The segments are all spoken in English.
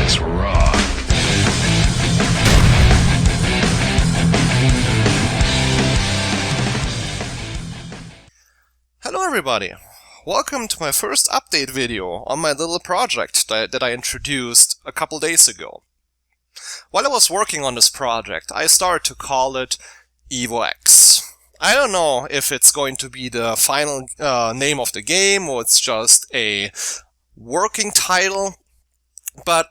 Let's rock. Hello everybody! Welcome to my first update video on my little project that I introduced a couple days ago. While I was working on this project, I started to call it EvoX. I don't know if it's going to be the final name of the game or it's just a working title, but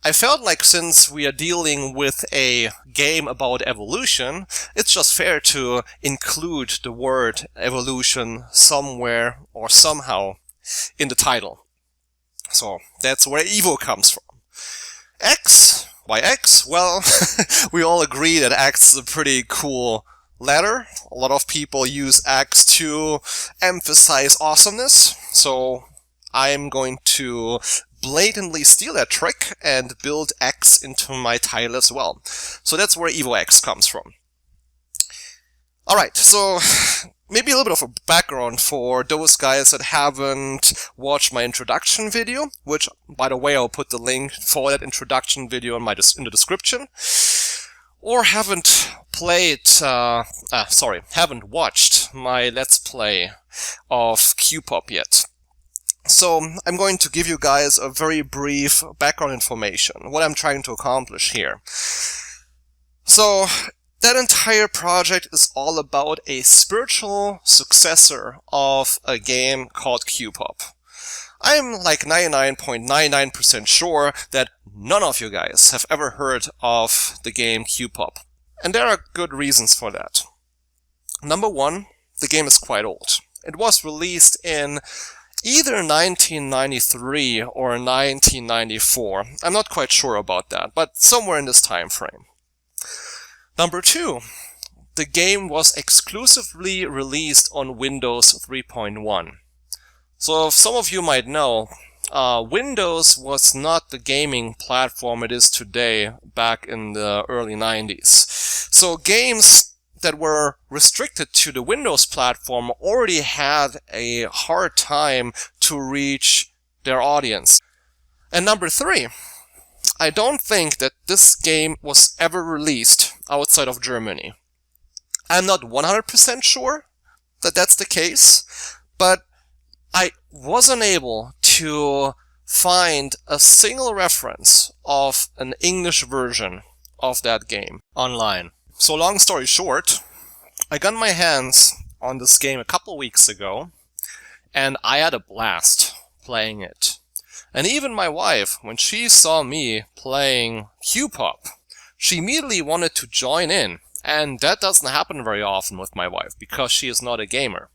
I felt like since we are dealing with a game about evolution, it's just fair to include the word evolution somewhere or somehow in the title. So that's where Evo comes from. X? Why X? Well, we all agree that X is a pretty cool letter. A lot of people use X to emphasize awesomeness, so I'm going to blatantly steal that trick and build X into my title as well. So that's where EvoX comes from. Alright, so maybe a little bit of a background for those guys that haven't watched my introduction video, which, by the way, I'll put the link for that introduction video in the description, or haven't haven't watched my Let's Play of Q-Pop yet. So I'm going to give you guys a very brief background information, what I'm trying to accomplish here. So that entire project is all about a spiritual successor of a game called Q-Pop. I'm like 99.99% sure that none of you guys have ever heard of the game Q-Pop. And there are good reasons for that. Number one, the game is quite old. It was released in either 1993 or 1994. I'm not quite sure about that, but somewhere in this time frame. Number two, the game was exclusively released on Windows 3.1. So if some of you might know, Windows was not the gaming platform it is today back in the early 90s. So games that were restricted to the Windows platform already had a hard time to reach their audience. And number three, I don't think that this game was ever released outside of Germany. I'm not 100% sure that that's the case, but I wasn't able to find a single reference of an English version of that game online. So long story short, I got my hands on this game a couple weeks ago, and I had a blast playing it. And even my wife, when she saw me playing Q-Pop, she immediately wanted to join in, and that doesn't happen very often with my wife, because she is not a gamer.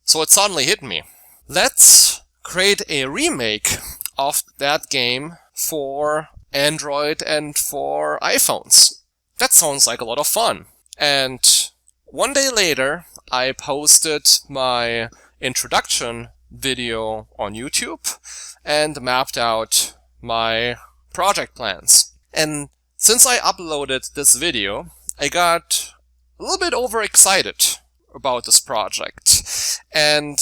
So it suddenly hit me. Let's create a remake of that game for Android and for iPhones. That sounds like a lot of fun. And one day later, I posted my introduction video on YouTube and mapped out my project plans. And since I uploaded this video, I got a little bit overexcited about this project. And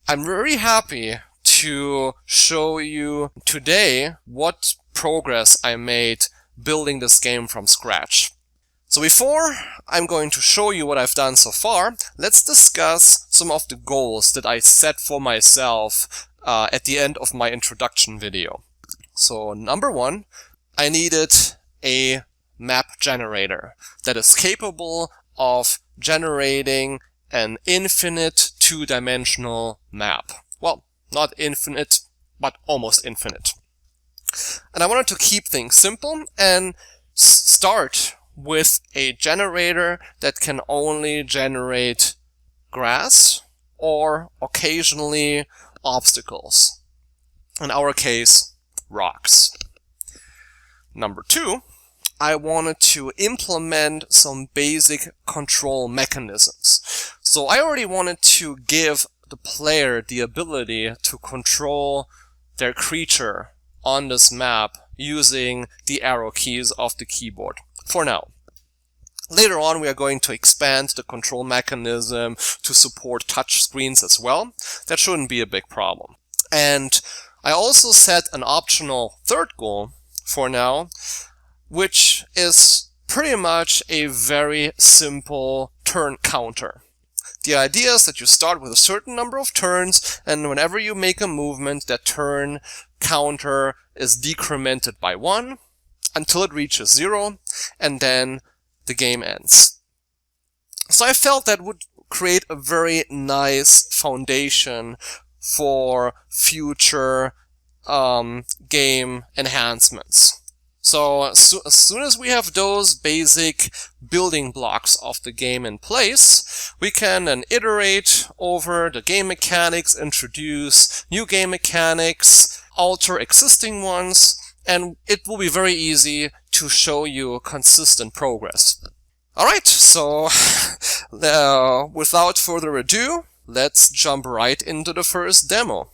I'm very happy to show you today what progress I made building this game from scratch. So before I'm going to show you what I've done so far, let's discuss some of the goals that I set for myself at the end of my introduction video. So number one, I needed a map generator that is capable of generating an infinite two-dimensional map. Well, not infinite, but almost infinite. And I wanted to keep things simple and start with a generator that can only generate grass or occasionally obstacles. In our case, rocks. Number two, I wanted to implement some basic control mechanisms. So I already wanted to give the player the ability to control their creature on this map using the arrow keys of the keyboard. For now. Later on, we are going to expand the control mechanism to support touch screens as well. That shouldn't be a big problem. And I also set an optional third goal for now, which is pretty much a very simple turn counter. The idea is that you start with a certain number of turns, and whenever you make a movement, that turn counter is decremented by 1 until it reaches 0, and then the game ends. So I felt that would create a very nice foundation for future game enhancements. So as soon as we have those basic building blocks of the game in place, we can then iterate over the game mechanics, introduce new game mechanics, alter existing ones, and it will be very easy to show you consistent progress. Alright, so without further ado, let's jump right into the first demo.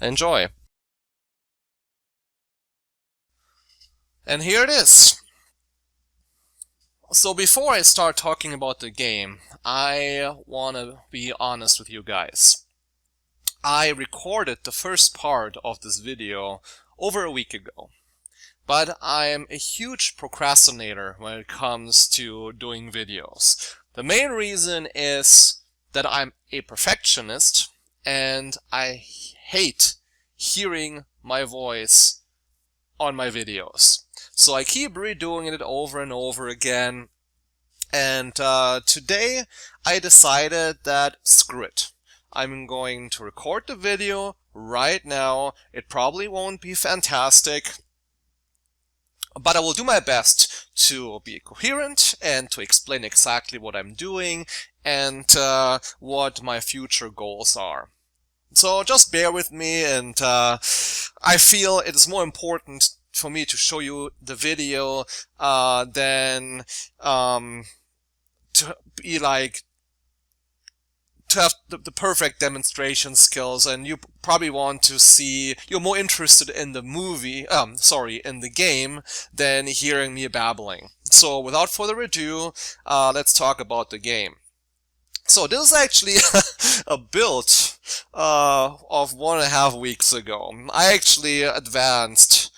Enjoy! And here it is. So before I start talking about the game, I want to be honest with you guys. I recorded the first part of this video over a week ago, but I am a huge procrastinator when it comes to doing videos. The main reason is that I'm a perfectionist and I hate hearing my voice on my videos. So I keep redoing it over and over again, and today I decided that screw it. I'm going to record the video right now. It probably won't be fantastic, but I will do my best to be coherent and to explain exactly what I'm doing and what my future goals are. So just bear with me, and I feel it is more important for me to show you the video than to be like to have the perfect demonstration skills, and you probably want to see, you're more interested in the movie, in the game than hearing me babbling. So without further ado, let's talk about the game. So this is actually a build of 1.5 weeks ago. I actually advanced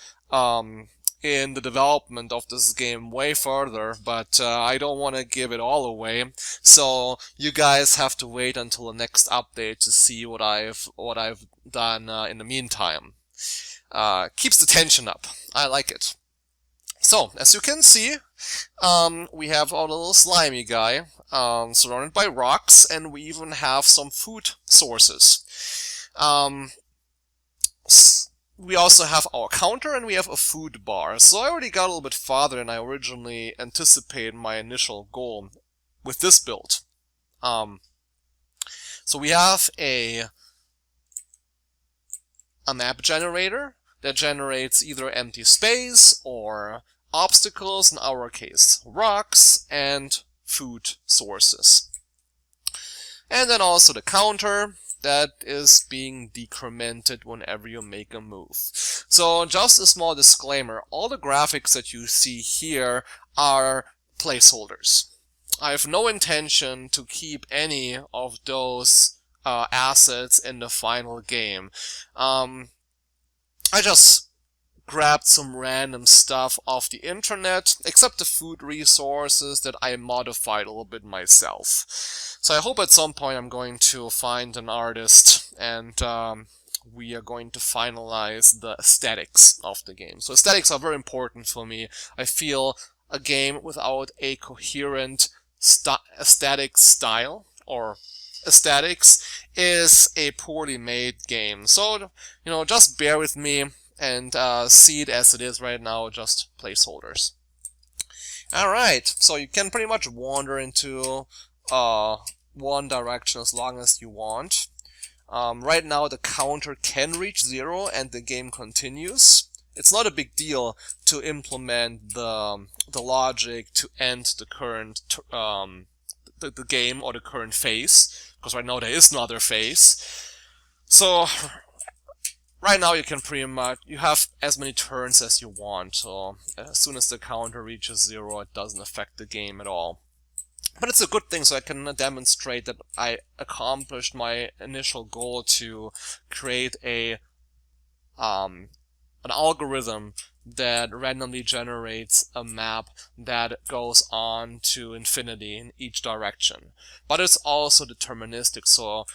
in the development of this game way further, but I don't want to give it all away. So you guys have to wait until the next update to see what I've done in the meantime. Keeps the tension up. I like it. So as you can see, we have our little slimy guy surrounded by rocks, and we even have some food sources. We also have our counter, and we have a food bar. So I already got a little bit farther than I originally anticipated my initial goal with this build. So we have a map generator that generates either empty space or obstacles, in our case rocks, and food sources. And then also the counter that is being decremented whenever you make a move. So just a small disclaimer, all the graphics that you see here are placeholders. I have no intention to keep any of those assets in the final game. I just grabbed some random stuff off the internet, except the food resources that I modified a little bit myself. So I hope at some point I'm going to find an artist, and we are going to finalize the aesthetics of the game. So aesthetics are very important for me. I feel a game without a coherent aesthetic style or aesthetics is a poorly made game. So, just bear with me and see it as it is right now, just placeholders. Alright, so you can pretty much wander into one direction as long as you want. Right now the counter can reach 0 and the game continues. It's not a big deal to implement the logic to end the current the game or the current phase, because right now there is no other phase. So right now you can pretty much, you have as many turns as you want, so as soon as the counter reaches 0 it doesn't affect the game at all. But it's a good thing, so I can demonstrate that I accomplished my initial goal to create an algorithm that randomly generates a map that goes on to infinity in each direction. But it's also deterministic, so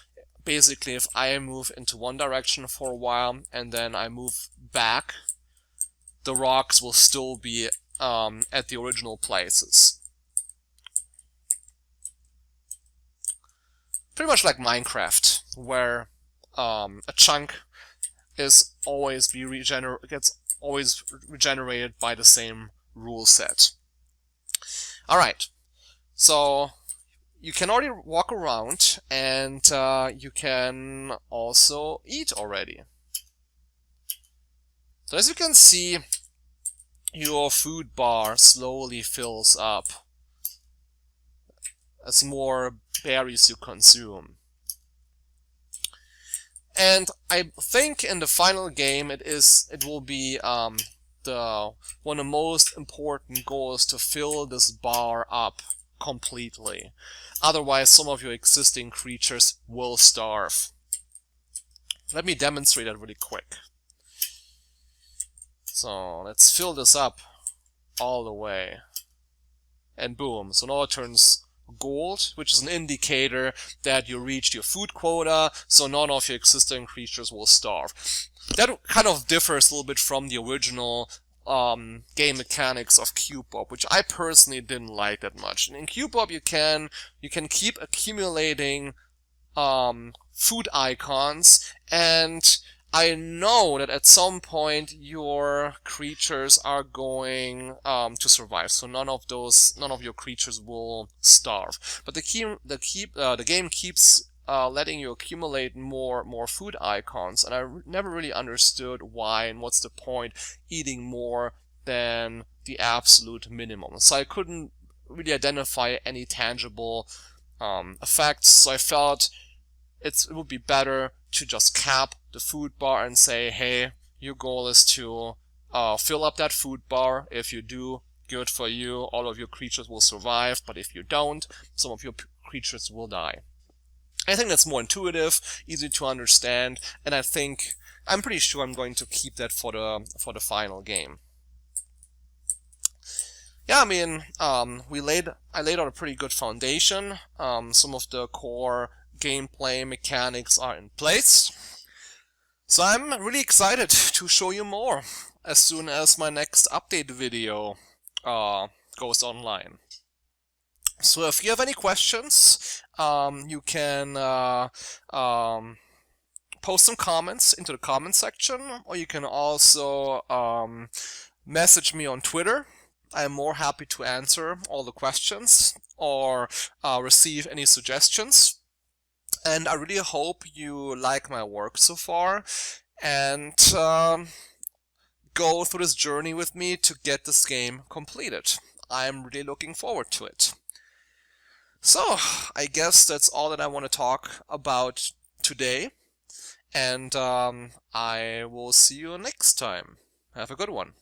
basically if I move into one direction for a while and then I move back, the rocks will still be at the original places. Pretty much like Minecraft, where a chunk is always gets always regenerated by the same rule set. Alright, so you can already walk around, and you can also eat already. So as you can see, your food bar slowly fills up as more berries you consume. And I think in the final game it will be one of the most important goals to fill this bar up completely. Otherwise, some of your existing creatures will starve. Let me demonstrate that really quick. So let's fill this up all the way. And boom, so now it turns gold, which is an indicator that you reached your food quota, so none of your existing creatures will starve. That kind of differs a little bit from the original game mechanics of Cubepop, which I personally didn't like that much. And in Cubepop you can keep accumulating food icons, and I know that at some point your creatures are going to survive, so none of your creatures will starve. But the game keeps letting you accumulate more food icons, and I never really understood why and what's the point eating more than the absolute minimum. So I couldn't really identify any tangible effects. So I felt it would be better to just cap the food bar and say, hey, your goal is to fill up that food bar. If you do, good for you, all of your creatures will survive, but if you don't, some of your creatures will die. I think that's more intuitive, easy to understand, and I'm pretty sure I'm going to keep that for the final game. Yeah, I mean, I laid out a pretty good foundation. Some of the core gameplay mechanics are in place. So I'm really excited to show you more as soon as my next update video goes online. So if you have any questions, you can post some comments into the comment section, or you can also message me on Twitter. I'm more happy to answer all the questions or receive any suggestions. And I really hope you like my work so far and go through this journey with me to get this game completed. I'm really looking forward to it. So, I guess that's all that I want to talk about today, and I will see you next time. Have a good one.